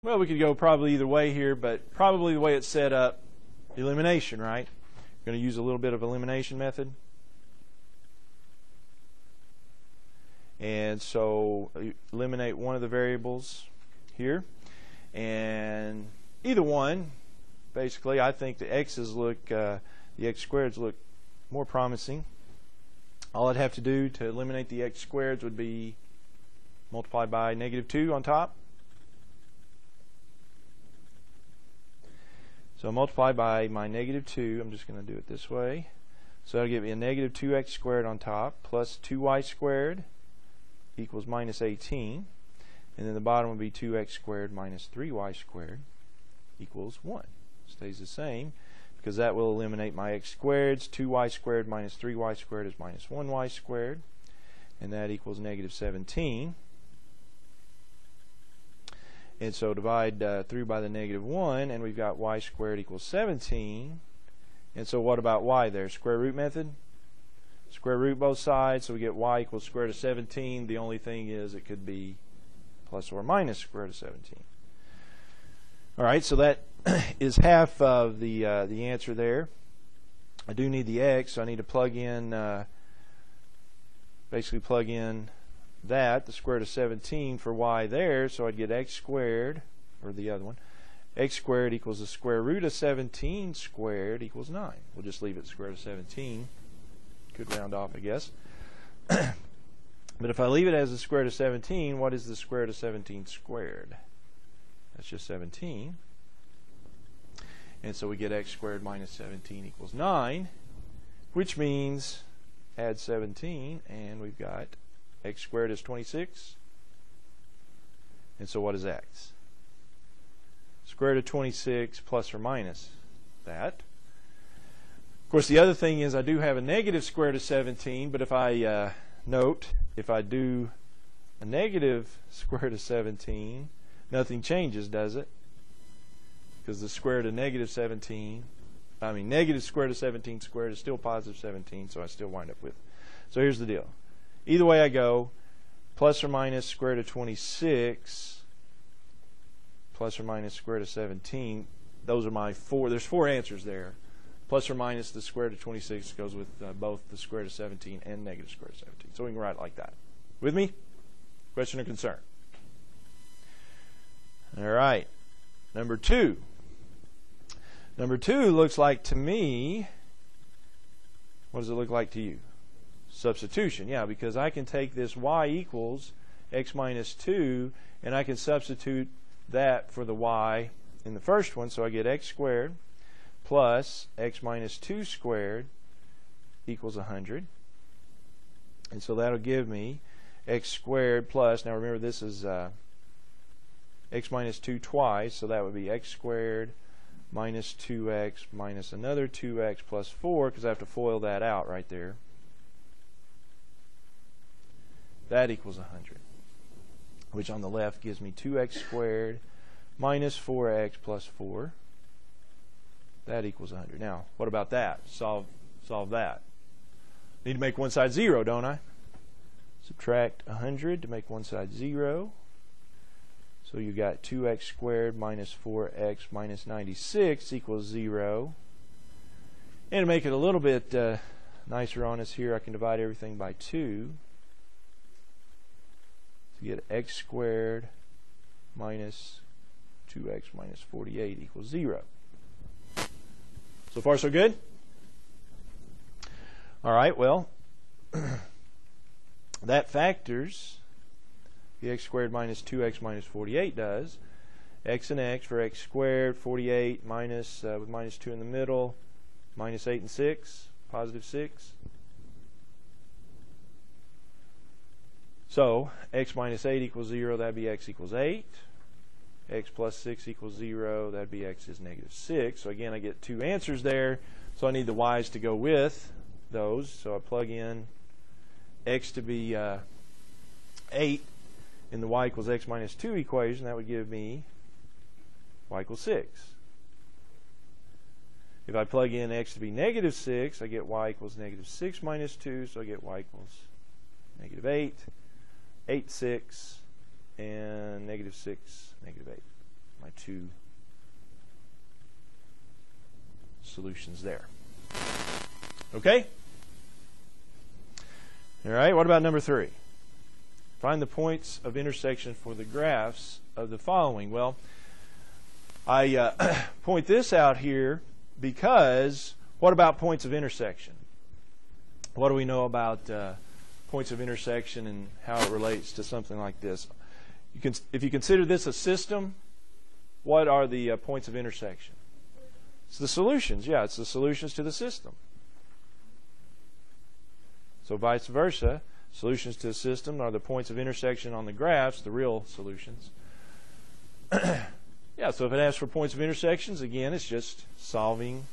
Well, we could go probably either way here, but probably the way it's set up, elimination, right? We're going to use a little bit of elimination method. And so eliminate one of the variables here. And either one, basically, I think the x's look, the x squareds look more promising. All I'd have to do to eliminate the x squareds would be multiply by -2 on top. So multiply by my -2, I'm just going to do it this way. So that'll give me a -2x squared on top plus 2y squared equals -18. And then the bottom would be 2x squared minus 3y squared equals 1. Stays the same because that will eliminate my x squareds. 2y squared minus 3y squared is minus 1y squared. And that equals -17. And so divide through by the -1, and we've got y squared equals 17. And so what about y there? Square root method? Square root both sides, so we get y equals square root of 17. The only thing is it could be plus or minus square root of 17. All right, so that is half of the answer there. I do need the x, so I need to plug in, basically plug in that, the square root of 17 for y there, so I'd get x squared, or the other one, x squared equals the square root of 17 squared equals 9. We'll just leave it square root of 17. Could round off, I guess. But if I leave it as the square root of 17, what is the square root of 17 squared? That's just 17. And so we get x squared minus 17 equals 9, which means add 17, and we've got x squared is 26. And so what is x? Square root of 26 plus or minus that. Of course, the other thing is I do have a negative square root of 17, but if I note, if I do a negative square root of 17, nothing changes, does it? Because the square root of negative square root of 17 squared is still positive 17, so I still wind up with. So here's the deal. Either way I go, plus or minus square root of 26, plus or minus square root of 17, those are my four. There's four answers there. Plus or minus the square root of 26 goes with both the square root of 17 and negative square root of 17. So we can write it like that. With me? Question or concern? All right. Number 2. Number 2 looks like to me, what does it look like to you? Substitution. Yeah, because I can take this y equals x minus 2, and I can substitute that for the y in the first one. So I get x squared plus x minus 2 squared equals 100. And so that'll give me x squared plus, now remember this is x minus 2 twice, so that would be x squared minus 2x minus another 2x plus 4, because I have to FOIL that out right there. That equals 100, which on the left gives me 2x squared minus 4x plus 4. That equals 100. Now, what about that? Solve that. Need to make one side 0, don't I? Subtract 100 to make one side 0. So you got 2x squared minus 4x minus 96 equals 0. And to make it a little bit nicer on us here, I can divide everything by 2. To get x squared minus 2x minus 48 equals 0. So far, so good? All right, well, that factors the x squared minus 2x minus 48 does. X and x for x squared, 48 minus, with minus 2 in the middle, minus 8 and 6, positive 6. So x minus 8 equals 0, that'd be x equals 8. X plus 6 equals 0, that'd be x is negative 6. So again, I get two answers there. So I need the y's to go with those. So I plug in x to be 8 in the y equals x minus 2 equation. That would give me y equals 6. If I plug in x to be negative 6, I get y equals negative 6 minus 2. So I get y equals negative 8, 8, 6, and negative 6, negative 8, two solutions there. Okay? All right, what about number 3? Find the points of intersection for the graphs of the following. Well, I point this out here because what about points of intersection? What do we know about points of intersection and how it relates to something like this? If you consider this a system, what are the points of intersection? It's the solutions. Yeah, it's the solutions to the system. So vice versa, solutions to the system are the points of intersection on the graphs, the real solutions. Yeah, so if it asks for points of intersections, again, it's just solving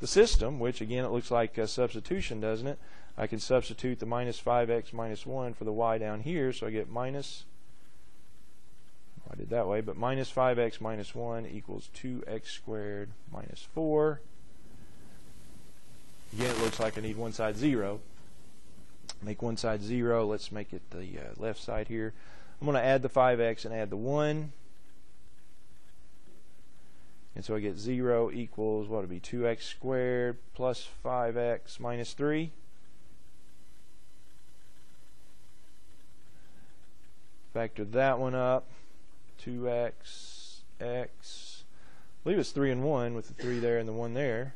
the system, which again, it looks like substitution, doesn't it? I can substitute the minus 5x minus 1 for the y down here, so I get minus, I did that way, but minus 5x minus 1 equals 2x squared minus 4. Again, it looks like I need one side 0. Make one side 0. Let's make it the left side here. I'm going to add the 5x and add the 1. And so I get 0 equals, what would it be, 2x squared plus 5x minus 3. Factor that one up. 2x, x. I believe it's 3 and 1 with the 3 there and the 1 there.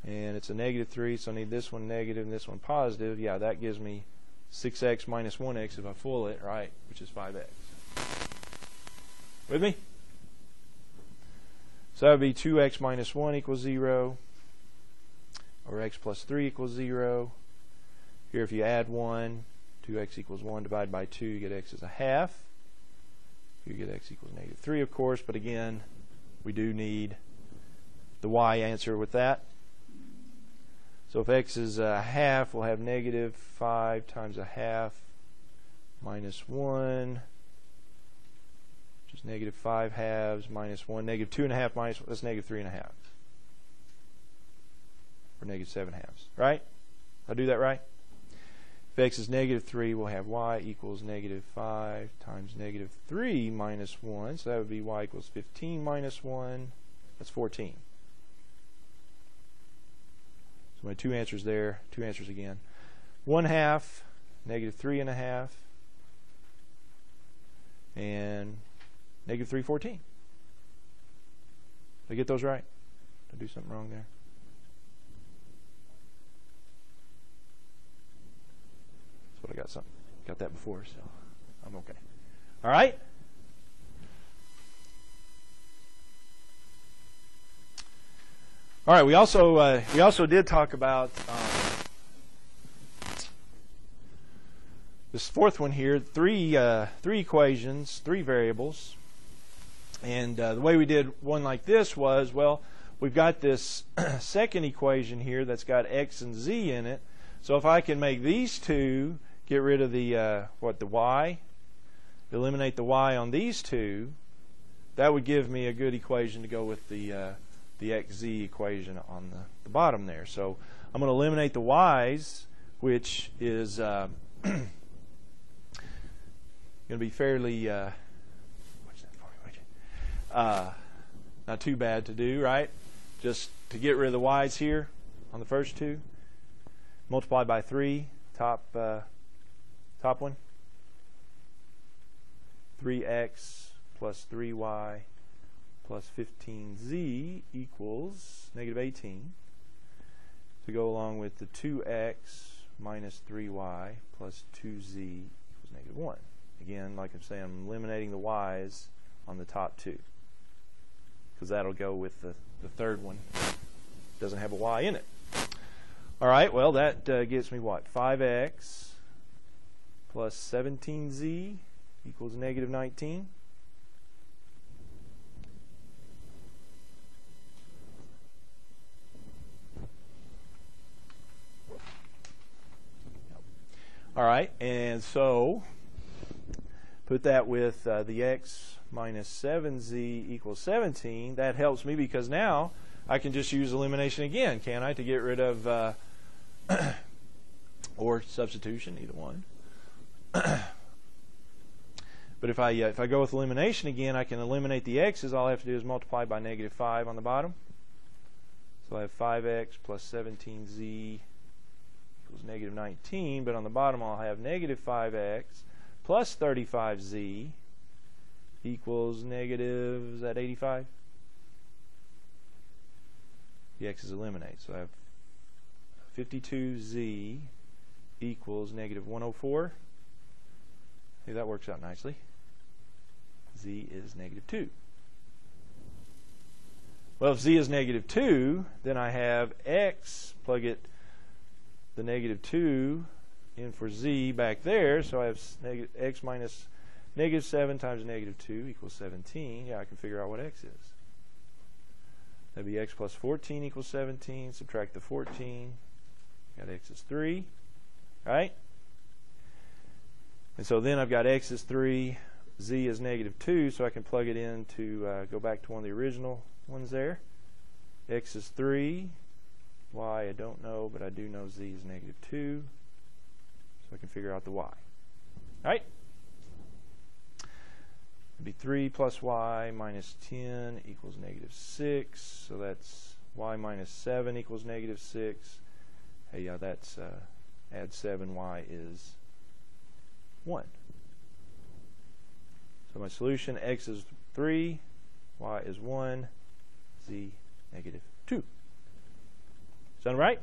And it's a negative 3, so I need this one negative and this one positive. Yeah, that gives me 6x minus 1x if I full it, right, which is 5x. With me? So that would be 2x minus 1 equals 0, or x plus 3 equals 0. Here if you add 1, 2x equals 1 divided by 2, you get x as a half. You get x equals negative 3, of course, but again, we do need the y answer with that. So if x is a half, we'll have negative 5 times a half minus 1. Which is negative 5 halves minus 1. Negative 2 1/2 minus, that's negative 3 1/2. Or negative 7 halves. Right? Did I do that right? If x is negative 3, we'll have y equals negative 5 times negative 3 minus 1. So that would be y equals 15 minus 1. That's 14. So my two answers there, two answers again. 1/2, negative 3 1/2, and negative 3 14. Did I get those right? Did I do something wrong there? That's what I got. Got that before, so I'm okay. All right. All right. We also did talk about this fourth one here. Three equations, 3 variables. And the way we did one like this was, well, we've got this second equation here that's got x and z in it. So if I can make these two, get rid of the the y, eliminate the y on these two, that would give me a good equation to go with the xz equation on the bottom there. So I'm going to eliminate the y's, which is going to be fairly not too bad to do, right? Just to get rid of the y's here on the first two, multiply by 3, top one, 3x plus 3y plus 15z equals negative 18, to go along with the 2x minus 3y plus 2z equals negative 1. Again, like I'm saying, I'm eliminating the y's on the top two, because that'll go with the third one. Doesn't have a y in it. All right, well, that gets me what? 5x plus 17z equals negative 19. All right, and so put that with the x minus 7z equals 17. That helps me because now I can just use elimination again, can't I, to get rid of, or substitution, either one. But But if I go with elimination again, I can eliminate the x's. All I have to do is multiply by -5 on the bottom. So I have 5x plus 17z equals -19. But on the bottom, I'll have -5x plus 35z equals is that 85? The x's eliminate. So I have 52z equals -104. Hey, that works out nicely. Z is -2. Well, if z is -2, then I have x, plug the -2 in for z back there, so I have x minus -7 times -2 equals 17. Yeah, I can figure out what x is. That'd be x plus 14 equals 17. Subtract the 14. Got x is 3, right? And so then I've got x is 3, z is -2, so I can plug it in to go back to one of the original ones there. X is 3, y I don't know, but I do know z is -2, so I can figure out the y. All right? It'd be 3 plus y minus 10 equals -6, so that's y minus 7 equals -6. Hey, yeah, that's add 7, y is 1. So my solution, x is 3, y is 1, z -2. Sound right?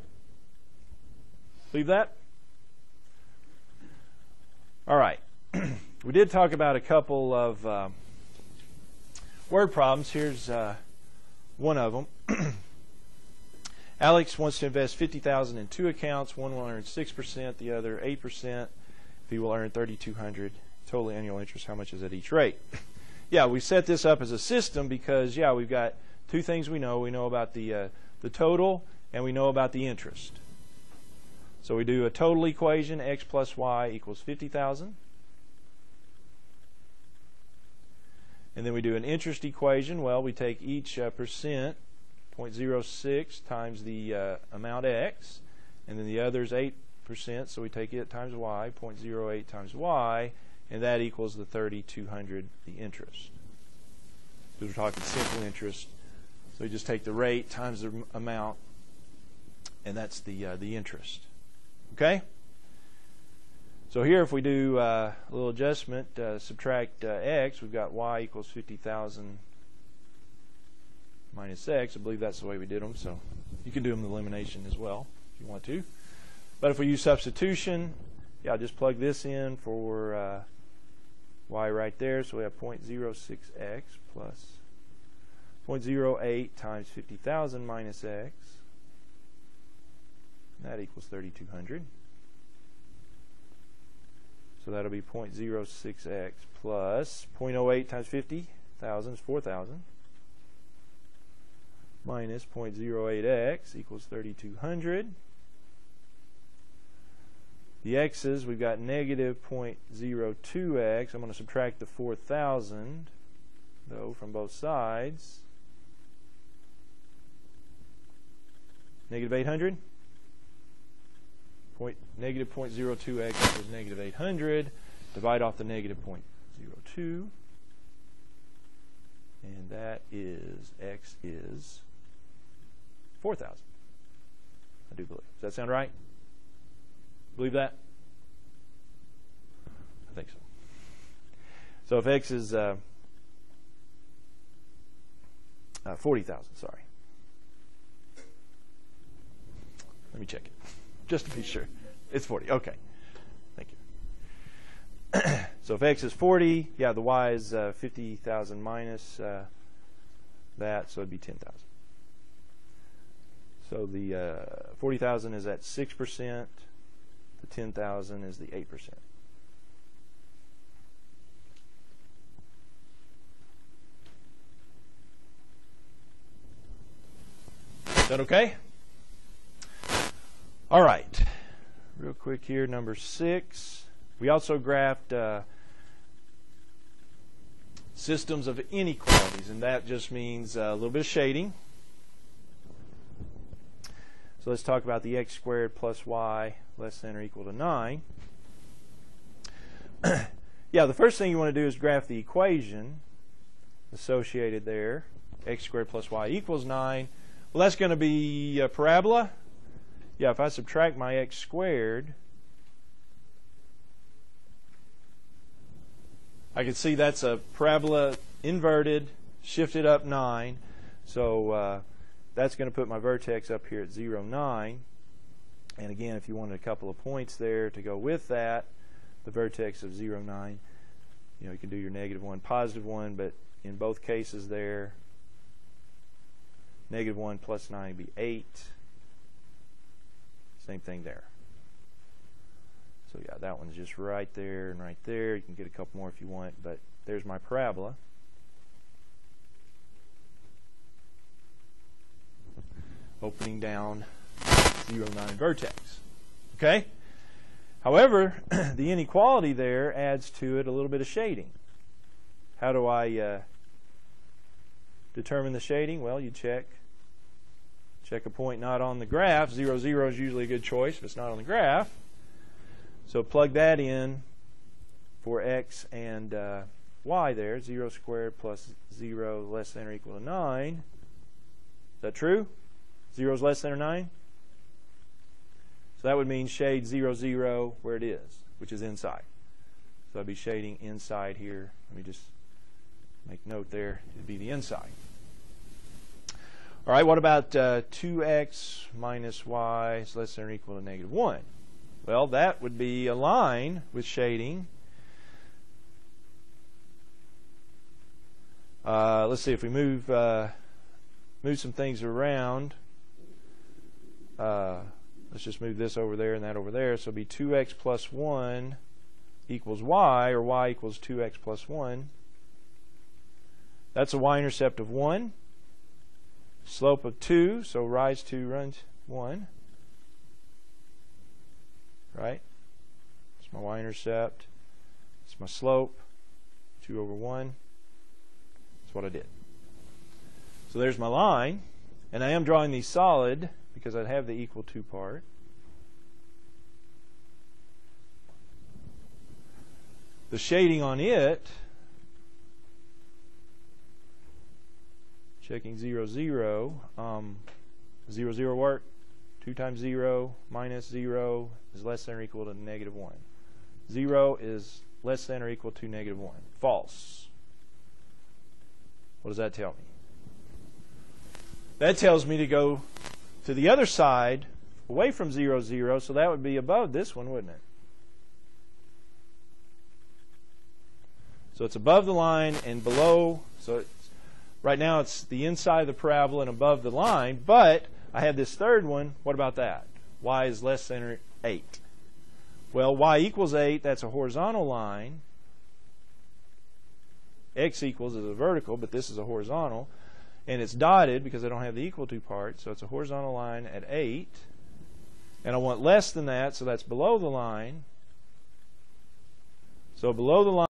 Leave that? All right. We did talk about a couple of word problems. Here's one of them. Alex wants to invest $50,000 in 2 accounts. One will earn 6%, the other 8%. If he will earn $3,200 total annual interest, how much is at each rate? Yeah, we set this up as a system because, yeah, we've got 2 things we know. We know about the total, and we know about the interest. So we do a total equation, x plus y equals 50,000. And then we do an interest equation. Well, we take each percent, 0.06 times the amount x, and then the other is 8%, so we take it times y, 0.08 times y, and that equals the 3,200, the interest. Because we're talking simple interest, so we just take the rate times the amount, and that's the interest. Okay? So here, if we do a little adjustment, subtract x, we've got y equals 50,000 minus x. I believe that's the way we did them, so you can do them in elimination as well if you want to. But if we use substitution, yeah, I'll just plug this in for y right there. So we have 0.06x plus 0.08 times 50,000 minus x. And that equals 3,200. So that'll be 0.06x plus 0.08 times 50,000 is 4,000 minus 0.08x equals 3,200. The x's, we've got negative 0.02x. I'm going to subtract the 4,000, though, from both sides. Negative 800. Negative 0.02x equals negative 800. Divide off the negative 0.02. And that is, x is 4,000. I do believe. Does that sound right? Believe that? I think so. So if x is 40,000, sorry. Let me check it, just to be sure. It's 40. Okay. Thank you. So if x is 40, yeah, the y is 50,000 minus that, so it'd be 10,000. So the 40,000 is at 6%. The 10,000 is the 8%. Is that okay? All right. Real quick here, number 6. We also graphed systems of inequalities, and that just means a little bit of shading. So let's talk about the x squared plus y less than or equal to 9. Yeah, the first thing you want to do is graph the equation associated there. X squared plus y equals 9. Well, that's going to be a parabola. Yeah, if I subtract my x squared, I can see that's a parabola inverted, shifted up 9. So that's going to put my vertex up here at 0, 9. And again, if you wanted a couple of points there to go with that, the vertex of 0, 9, you can do your -1, +1, but in both cases there, -1 plus 9 would be 8. Same thing there. So yeah, that one's just right there and right there. You can get a couple more if you want, but there's my parabola. Opening down 0, 9 vertex. Okay? However, the inequality there adds to it a little bit of shading. How do I determine the shading? Well, you check a point not on the graph. 0, 0 is usually a good choice if it's not on the graph. So plug that in for x and y there. 0 squared plus 0 less than or equal to 9. Is that true? 0 is less than or 9? So that would mean shade 0, 0 where it is, which is inside. So I'd be shading inside here. Let me just make note there. It would be the inside. All right, what about 2x minus y is less than or equal to -1? Well, that would be a line with shading. Let's see if we move some things around. Let's just move this over there and that over there. So it'll be 2x plus 1 equals y, or y equals 2x plus 1. That's a y-intercept of 1. Slope of 2, so rise 2 runs 1. Right? It's my y-intercept. It's my slope. 2 over 1. That's what I did. So there's my line. And I am drawing these solid because I have the equal to part. The shading on it, checking 0, 0, 0, 0 work. 2 times 0 minus 0 is less than or equal to -1. 0 is less than or equal to -1. False. What does that tell me? That tells me to go to the other side, away from 0, 0, so that would be above this one, wouldn't it? So it's above the line and below, so right now it's the inside of the parabola and above the line, but I have this third one. What about that? Y is less than 8. Well, y equals 8, that's a horizontal line. X equals is a vertical, but this is a horizontal. And it's dotted because I don't have the equal to part, so it's a horizontal line at 8. And I want less than that, so that's below the line. So below the line